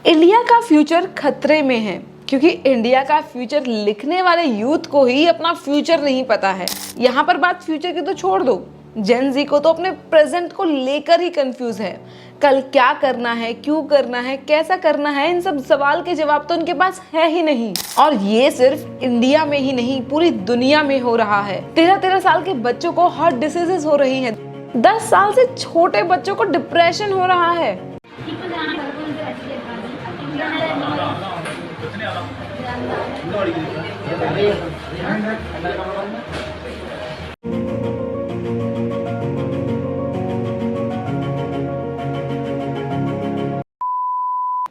India का future खतरे में है क्योंकि इंडिया का फ्यूचर लिखने वाले यूथ को ही अपना फ्यूचर नहीं पता है। यहाँ पर बात फ्यूचर की तो छोड़ दो, जेन जी को तो अपने प्रेजेंट को लेकर ही कंफ्यूज है। कल क्या करना है, क्यों करना है, कैसा करना है, इन सब सवाल के जवाब तो उनके पास है ही नहीं। और ये सिर्फ इंडिया में ही नहीं, पूरी दुनिया में हो रहा है। 13-13 साल के बच्चों को हार्ट डिसीजेस हो रही हैं। 10 साल से छोटे बच्चों को डिप्रेशन हो रहा है।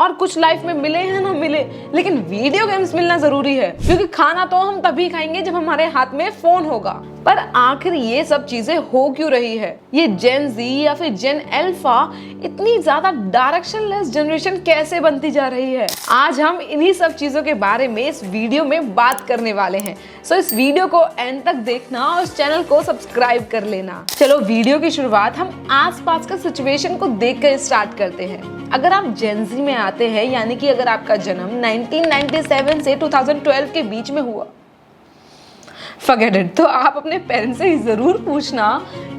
और कुछ लाइफ में मिले या ना मिले, लेकिन वीडियो गेम्स मिलना जरूरी है, क्योंकि खाना तो हम तभी खाएंगे जब हमारे हाथ में फोन होगा। पर आखिर ये सब चीजें हो क्यों रही है? ये जेन जी या फिर जेन अल्फा इतनी ज्यादा डायरेक्शनलेस जनरेशन कैसे बनती जा रही है? आज हम इन्हीं सब चीजों के बारे में इस वीडियो में बात करने वाले हैं। सो इस वीडियो को एंड तक देखना और इस चैनल को सब्सक्राइब कर लेना। चलो वीडियो की शुरुआत हम आसपास का सिचुएशन को देखकर स्टार्ट करते हैं। अगर आप जेन जी में आते हैं, यानी कि अगर आपका जन्म 1997 से 2012 के बीच में हुआ, फॉरगेट इट, तो आप अपने पेरेंट्स से जरूर पूछना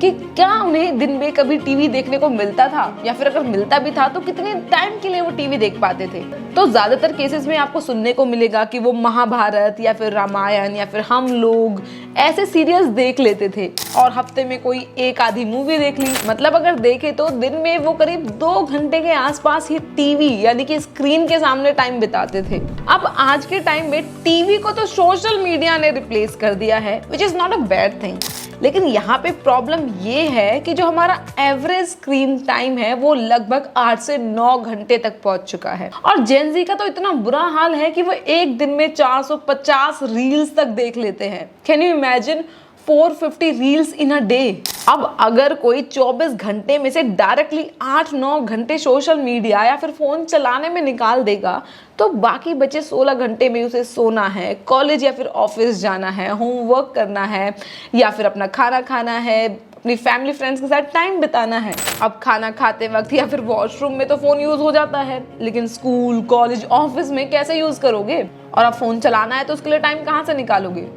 कि क्या उन्हें दिन में कभी टीवी देखने को मिलता था, या फिर अगर मिलता भी था तो कितने टाइम के लिए वो टीवी देख पाते थे। तो ज्यादातर केसेस में आपको सुनने को मिलेगा कि वो महाभारत या फिर रामायण या फिर हम लोग ऐसे सीरियल्स देख लेते थे, और हफ्ते में कोई एक आधी मूवी देख ली। मतलब अगर देखे तो दिन में वो करीब 2 घंटे के आसपास ही टीवी यानी कि स्क्रीन के सामने टाइम बिताते थे। अब आज के टाइम में टीवी को तो सोशल मीडिया ने रिप्लेस कर दिया है, which is not a bad thing. लेकिन यहाँ पे प्रॉब्लम ये है कि जो हमारा एवरेज स्क्रीन टाइम है वो लगभग 8 से 9 घंटे तक पहुंच चुका है। और जेन जी का तो इतना बुरा हाल है कि वो एक दिन में 450 रील्स तक देख लेते हैं। Can you imagine 450 reels in a day? अब अगर कोई 24 घंटे में से डायरेक्टली 8-9 घंटे सोशल मीडिया या फिर फोन चलाने में निकाल देगा, तो बाकी बचे 16 घंटे में उसे सोना है, कॉलेज या फिर ऑफिस जाना है, होमवर्क करना है, या फिर अपना खाना खाना है, अपनी फैमिली फ्रेंड्स के साथ टाइम बिताना है। अब खाना खाते वक्त या फिर वॉशरूम में तो फोन यूज हो जाता है, लेकिन स्कूल, कॉलेज, ऑफिस में कैसे यूज करोगे? और अब फोन चलाना है तो उसके लिए टाइम कहाँ से निकालोगे?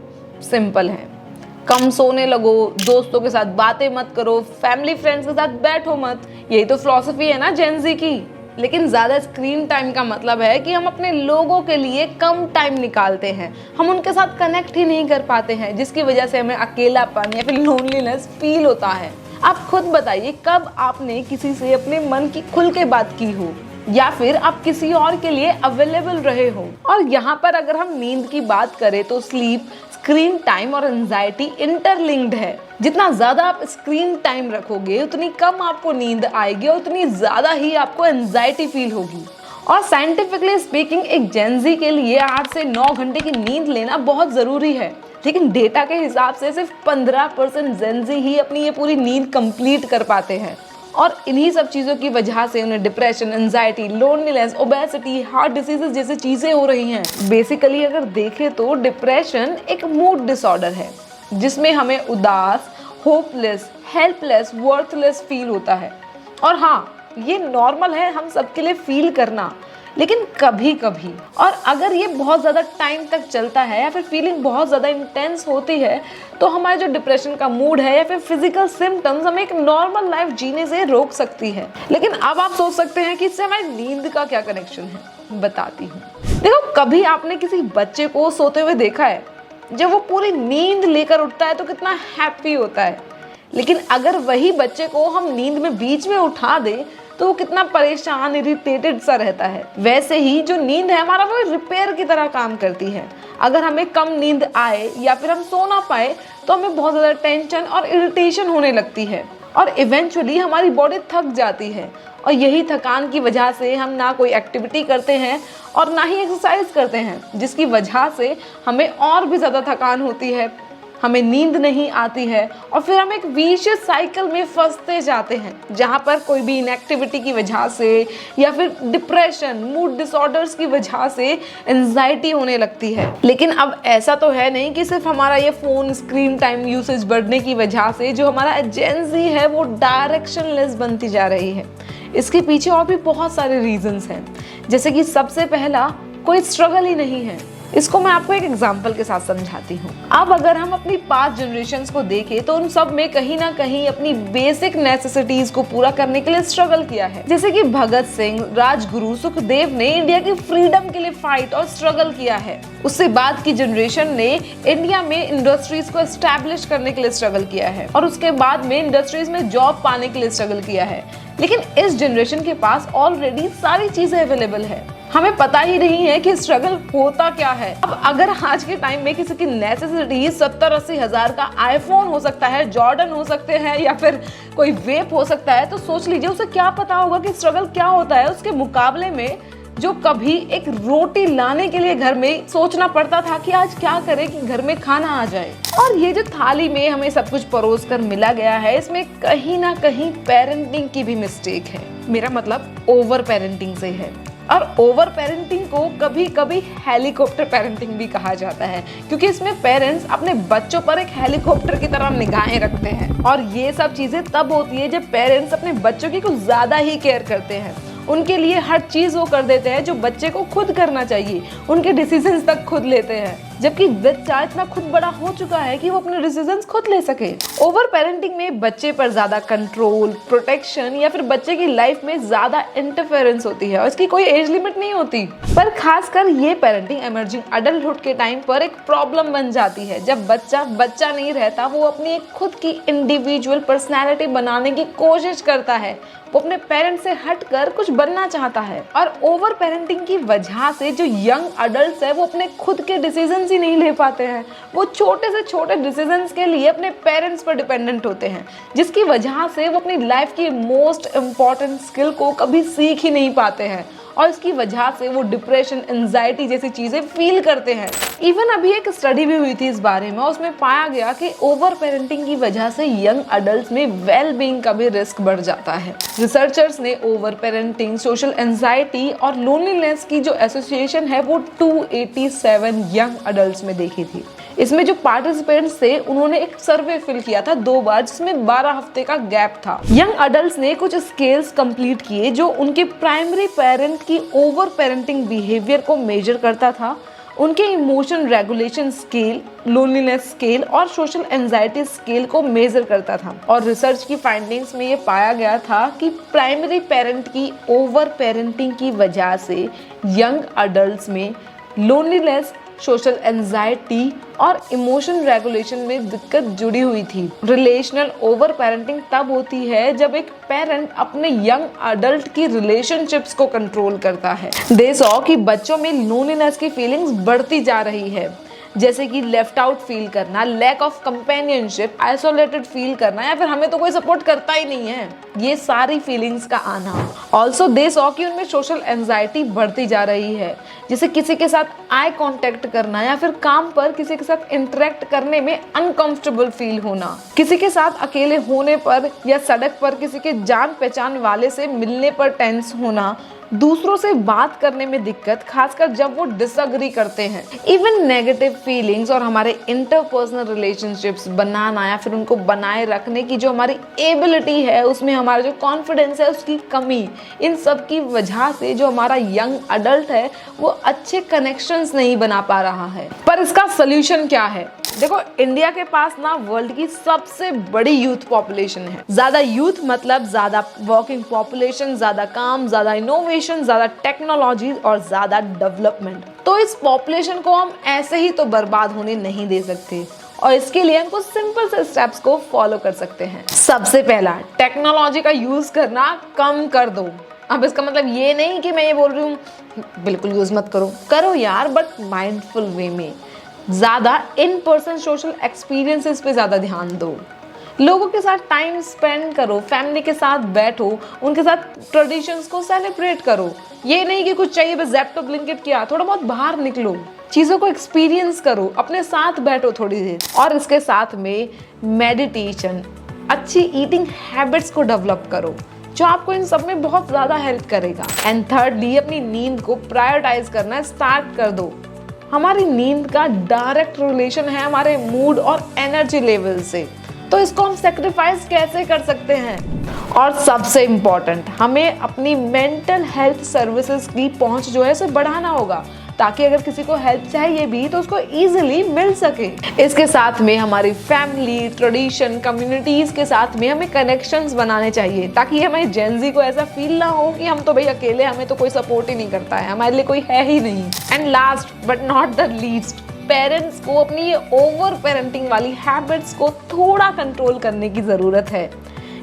सिंपल है, कम सोने लगो, दोस्तों के साथ बातें मत करो, फैमिली फ्रेंड्स के साथ बैठो मत। यही तो फिलॉसफी है ना जेन जी की। लेकिन ज्यादा स्क्रीन टाइम का मतलब है कि हम अपने लोगों के लिए कम टाइम निकालते हैं, हम उनके साथ कनेक्ट ही नहीं कर पाते हैं, जिसकी वजह से हमें अकेलापन या फिर लोनलीनेस फील होता है। आप खुद बताइए, कब आपने किसी से अपने मन की खुल के बात की हो, या फिर आप किसी और के लिए अवेलेबल रहे हो? और यहाँ पर अगर हम नींद की बात करें तो स्लीप, स्क्रीन टाइम और एंजाइटी इंटरलिंक्ड है। जितना ज्यादा आप स्क्रीन टाइम रखोगे उतनी कम आपको नींद आएगी और उतनी ज्यादा ही आपको एंजाइटी फील होगी। और साइंटिफिकली स्पीकिंग एक जेन जी के लिए 8 से 9 घंटे की नींद लेना बहुत जरूरी है, लेकिन डेटा के हिसाब से सिर्फ 15% जेन जी ही अपनी ये पूरी नींद कंप्लीट कर पाते हैं। और इन्हीं सब चीज़ों की वजह से उन्हें depression, anxiety, loneliness, obesity, heart diseases जैसी चीज़ें हो रही हैं। बेसिकली अगर देखें तो डिप्रेशन एक मूड डिसऑर्डर है जिसमें हमें उदास, होपलेस, हेल्पलेस, वर्थलेस फील होता है। और हाँ, ये नॉर्मल है हम सबके लिए फील करना, लेकिन कभी कभी, और अगर ये बहुत ज़्यादा टाइम तक चलता है या फिर फीलिंग बहुत ज़्यादा इंटेंस होती है, तो हमारे जो डिप्रेशन का मूड है या फिर फिजिकल सिम्टम्स हमें एक नॉर्मल लाइफ जीने से रोक सकती है। लेकिन अब आप सोच सकते हैं कि इससे हमारी नींद का क्या कनेक्शन है? बताती हूँ। देखो, कभी आपने किसी बच्चे को सोते हुए देखा है? जब वो पूरी नींद लेकर उठता है तो कितना हैप्पी होता है, लेकिन अगर वही बच्चे को हम नींद में बीच में उठा दें तो वो कितना परेशान, इरिटेटेड सा रहता है। वैसे ही जो नींद है हमारा, वो रिपेयर की तरह काम करती है। अगर हमें कम नींद आए या फिर हम सो ना पाए तो हमें बहुत ज़्यादा टेंशन और इरिटेशन होने लगती है, और इवेंचुअली हमारी बॉडी थक जाती है। और यही थकान की वजह से हम ना कोई एक्टिविटी करते हैं और ना ही एक्सरसाइज करते हैं, जिसकी वजह से हमें और भी ज़्यादा थकान होती है, हमें नींद नहीं आती है, और फिर हम एक विशियस साइकिल में फंसते जाते हैं, जहाँ पर कोई भी इनएक्टिविटी की वजह से या फिर डिप्रेशन, मूड डिसऑर्डर्स की वजह से एंजाइटी होने लगती है। लेकिन अब ऐसा तो है नहीं कि सिर्फ हमारा ये फ़ोन स्क्रीन टाइम यूसेज बढ़ने की वजह से जो हमारा जेन जी है वो डायरेक्शनलेस बनती जा रही है। इसके पीछे और भी बहुत सारे रीजंस हैं, जैसे कि सबसे पहला, कोई स्ट्रगल ही नहीं है। इसको मैं आपको एक एग्जांपल के साथ समझाती हूँ। अब अगर हम अपनी पास्ट जनरेशन्स को देखें तो उन सब में कहीं ना कहीं अपनी बेसिक नेसेसिटीज को पूरा करने के लिए स्ट्रगल किया है। जैसे कि भगत सिंह, राजगुरु, सुखदेव ने इंडिया की फ्रीडम के लिए फाइट और स्ट्रगल किया है। उससे बाद की जनरेशन ने इंडिया में इंडस्ट्रीज को एस्टैब्लिश करने के लिए स्ट्रगल किया है और उसके बाद में इंडस्ट्रीज में जॉब पाने के लिए स्ट्रगल किया है। लेकिन इस जनरेशन के पास ऑलरेडी सारी चीजें अवेलेबल है, हमें पता ही नहीं है कि स्ट्रगल होता क्या है। अब अगर आज के टाइम में किसी की नेसेसिटी 70-80 हजार का आईफोन हो सकता है, जॉर्डन हो सकते हैं या फिर कोई वेप हो सकता है, तो सोच लीजिए उसे क्या पता होगा कि स्ट्रगल क्या होता है उसके मुकाबले में जो कभी एक रोटी लाने के लिए घर में सोचना पड़ता था कि आज क्या करें कि घर में खाना आ जाए। और ये जो थाली में हमें सब कुछ परोस कर मिला गया है, इसमें कहीं ना कहीं पेरेंटिंग की भी मिस्टेक है। मेरा मतलब ओवर पेरेंटिंग से है। और ओवर पेरेंटिंग को कभी कभी हेलीकॉप्टर पेरेंटिंग भी कहा जाता है, क्योंकि इसमें पेरेंट्स अपने बच्चों पर एक हेलीकॉप्टर की तरह निगाहें रखते हैं। और ये सब चीजें तब होती है जब पेरेंट्स अपने बच्चों की कुछ ज्यादा ही केयर करते हैं, उनके लिए हर चीज वो कर देते हैं जो बच्चे को खुद करना चाहिए, उनके डिसीजंस तक खुद लेते हैं, जबकि बच्चा इतना खुद बड़ा हो चुका है कि वो अपने डिसीजंस खुद ले सके। ओवर पेरेंटिंग में बच्चे पर ज्यादा कंट्रोल, प्रोटेक्शन या फिर बच्चे की लाइफ में ज्यादा इंटरफेरेंस होती है और इसकी कोई एज लिमिट नहीं होती। पर खासकर ये पेरेंटिंग इमर्जिंग अडल्टहुड के टाइम पर एक प्रॉब्लम बन जाती है, जब बच्चा नहीं रहता, वो अपनी एक खुद की इंडिविजुअल पर्सनैलिटी बनाने की कोशिश करता है, वो अपने पेरेंट्स से हटकर कुछ बनना चाहता है। और ओवर पेरेंटिंग की वजह से जो यंग अडल्ट्स है वो अपने खुद के डिसीजंस ही नहीं ले पाते हैं, वो छोटे से छोटे डिसीजंस के लिए अपने पेरेंट्स पर डिपेंडेंट होते हैं, जिसकी वजह से वो अपनी लाइफ की मोस्ट इम्पॉर्टेंट स्किल को कभी सीख ही नहीं पाते हैं और इसकी वजह से वो डिप्रेशन, एंजाइटी जैसी चीजें फील करते हैं। इवन अभी एक स्टडी भी हुई थी इस बारे में, उसमें पाया गया कि ओवर पेरेंटिंग की वजह से यंग अडल्ट्स में वेल बीइंग का भी रिस्क बढ़ जाता है। रिसर्चर्स ने ओवर पेरेंटिंग, सोशल एंजाइटी और लोनलीनेस की जो एसोसिएशन है वो 287 यंग अडल्ट्स में देखी थी। इसमें जो पार्टिसिपेंट्स थे उन्होंने एक सर्वे फिल किया था 2 बार, जिसमें 12 हफ्ते का गैप था। यंग अडल्ट्स ने कुछ स्केल्स कंप्लीट किए जो उनके प्राइमरी पेरेंट की ओवर पेरेंटिंग बिहेवियर को मेजर करता था, उनके emotion regulation scale, loneliness scale और सोशल एंजाइटी स्केल को मेजर करता था। और रिसर्च की फाइंडिंग्स में ये पाया गया था कि प्राइमरी पेरेंट की ओवर पेरेंटिंग की वजह से यंग अडल्ट्स में लोनलीनेस, सोशल एंजाइटी और इमोशन रेगुलेशन में दिक्कत जुड़ी हुई थी। रिलेशनल ओवर पेरेंटिंग तब होती है जब एक पेरेंट अपने यंग अडल्ट की रिलेशनशिप्स को कंट्रोल करता है। दे सॉ कि बच्चों में लोनलीनेस की फीलिंग्स बढ़ती जा रही है, जैसे कि लेफ्ट आउट फील करना, lack of companionship, isolated feel करना या फिर हमें तो कोई सपोर्ट करता ही नहीं है, ये सारी फीलिंग्स का आना। ऑल्सो दे सॉ कि उनमें सोशल एंजाइटी बढ़ती जा रही है, जैसे किसी के साथ आई कांटेक्ट करना या फिर काम पर किसी के साथ इंटरेक्ट करने में अनकंफर्टेबल फील होना, किसी के साथ अकेले होने पर या सड़क पर किसी के जान पहचान वाले से मिलने पर टेंस होना, दूसरों से बात करने में दिक्कत, खासकर जब वो डिसएग्री करते हैं। इवन नेगेटिव फीलिंग्स और हमारे इंटरपर्सनल रिलेशनशिप्स बनाना या फिर उनको बनाए रखने की जो हमारी एबिलिटी है, उसमें हमारा जो कॉन्फिडेंस है उसकी कमी, इन सब की वजह से जो हमारा यंग अडल्ट है वो अच्छे कनेक्शंस नहीं बना पा रहा है। पर इसका सोल्यूशन क्या है? देखो, इंडिया के पास ना वर्ल्ड की सबसे बड़ी यूथ पॉपुलेशन है। ज्यादा यूथ मतलब ज्यादा वर्किंग पॉपुलेशन, ज्यादा काम, ज्यादा इनोवेशन, ज्यादा टेक्नोलॉजी और ज्यादा डेवलपमेंट। तो इस पॉपुलेशन को हम ऐसे ही तो बर्बाद होने नहीं दे सकते और इसके लिए हम कुछ सिंपल से स्टेप्स को फॉलो कर सकते हैं। सबसे पहला, टेक्नोलॉजी का यूज करना कम कर दो। अब इसका मतलब ये नहीं कि मैं ये बोल रही हूँ बिल्कुल यूज मत करो, करो यार, बट माइंडफुल वे में। ज्यादा इन पर्सन सोशल एक्सपीरियंसेस पे ज्यादा ध्यान दो, लोगों के साथ टाइम स्पेंड करो, फैमिली के साथ बैठो, उनके साथ ट्रेडिशंस को सेलिब्रेट करो। ये नहीं कि कुछ चाहिए बस ज़ेप्टो ब्लिंकिट किया, थोड़ा बहुत बाहर निकलो, चीज़ों को एक्सपीरियंस करो, अपने साथ बैठो थोड़ी देर। और इसके साथ में मेडिटेशन, अच्छी ईटिंग हैबिट्स को डेवलप करो जो आपको इन सब में बहुत ज़्यादा हेल्प करेगा। एंड थर्डली, अपनी नींद को प्रायोरिटाइज करना स्टार्ट कर दो। हमारी नींद का डायरेक्ट रिलेशन है हमारे मूड और एनर्जी लेवल से, तो इसको हम सेक्रीफाइस कैसे कर सकते हैं? और सबसे इम्पोर्टेंट, हमें अपनी मेंटल हेल्थ सर्विसेज की पहुंच जो है उसे बढ़ाना होगा, ताकि अगर किसी को हेल्प चाहिए भी तो उसको इजीली मिल सके। इसके साथ में हमारी फैमिली, ट्रेडिशन, कम्युनिटीज के साथ में हमें कनेक्शंस बनाने चाहिए, ताकि हमारी जेन-ज़ी को ऐसा फील ना हो कि हम तो भाई अकेले, हमें तो कोई सपोर्ट ही नहीं करता है, हमारे लिए कोई है ही नहीं। And last but not the least, parents को अपनी ये ओवर पेरेंटिंग वाली हैबिट्स को थोड़ा कंट्रोल करने की ज़रूरत है,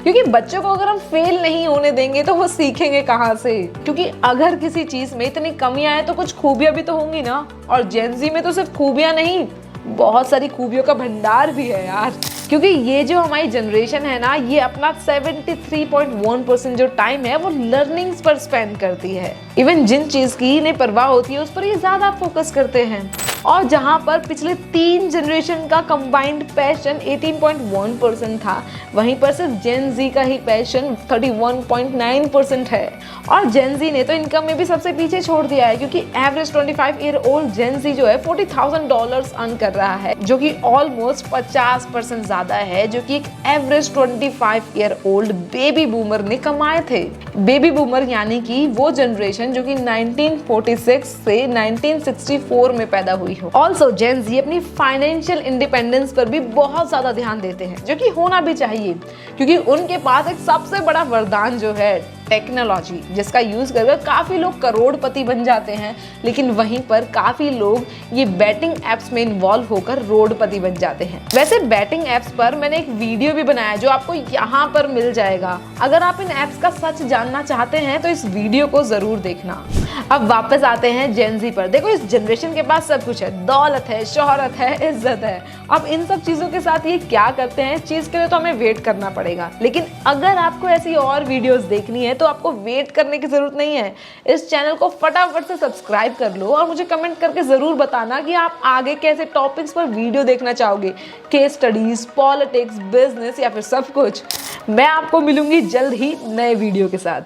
क्योंकि बच्चों को अगर हम फेल नहीं होने देंगे तो वो सीखेंगे कहाँ से। क्योंकि अगर किसी चीज़ में इतनी कमियां हैं तो कुछ खूबियां भी तो होंगी ना, और जेन-ज़ी में तो सिर्फ खूबियां नहीं, बहुत सारी खूबियों का भंडार भी है यार। क्योंकि ये जो हमारी जनरेशन है ना, ये अपना 73.1% जो टाइम है वो लर्निंग्स पर स्पेंड करती है। इवन जिन चीज़ की इन्हें परवाह होती है उस पर ये ज़्यादा फोकस करते हैं। और जहाँ पर पिछले 3 जनरेशन का कंबाइंड पैशन 18.1% था, वहीं पर सिर्फ जेन-ज़ी का ही पैशन 31.9% है। और जेन-ज़ी ने तो इनकम में भी सबसे पीछे छोड़ दिया है, क्योंकि एवरेज 25 ईयर ओल्ड जेन-ज़ी जो है $40,000 अर्न कर रहा है, जो कि ऑलमोस्ट 50% ज़्यादा है जो कि एक average 25 year old baby boomer ने कमाए थे। बेबी बूमर यानी कि वो जनरेशन जो कि 1946 से 1964 में पैदा हुई हो। ऑल्सो जेन-ज़ी अपनी फाइनेंशियल इंडिपेंडेंस पर भी बहुत ज्यादा ध्यान देते हैं, जो कि होना भी चाहिए, क्योंकि उनके पास एक सबसे बड़ा वरदान जो है टेक्नोलॉजी, जिसका यूज कर काफी लोग करोड़पति बन जाते हैं, लेकिन वहीं पर काफी लोग ये बैटिंग एप्स में इन्वॉल्व होकर रोडपति बन जाते हैं। वैसे बैटिंग एप्स पर मैंने एक वीडियो भी बनाया जो आपको यहाँ पर मिल जाएगा। अगर आप इन एप्स का सच जानना चाहते हैं तो इस वीडियो को जरूर देखना। अब वापस आते हैं जेन-ज़ी पर। देखो, इस जनरेशन के पास सब कुछ है, दौलत है, शोहरत है, इज्जत है। अब इन सब चीजों के साथ ये क्या करते हैं, इस चीज के लिए तो हमें वेट करना पड़ेगा। लेकिन अगर आपको ऐसी और वीडियोस देखनी है तो आपको वेट करने की जरूरत नहीं है। इस चैनल को फटाफट से सब्सक्राइब कर लो और मुझे कमेंट करके जरूर बताना कि आप आगे कैसे टॉपिक्स पर वीडियो देखना चाहोगे, केस स्टडीज, पॉलिटिक्स, बिजनेस या फिर सब कुछ। मैं आपको मिलूंगी जल्द ही नए वीडियो के साथ।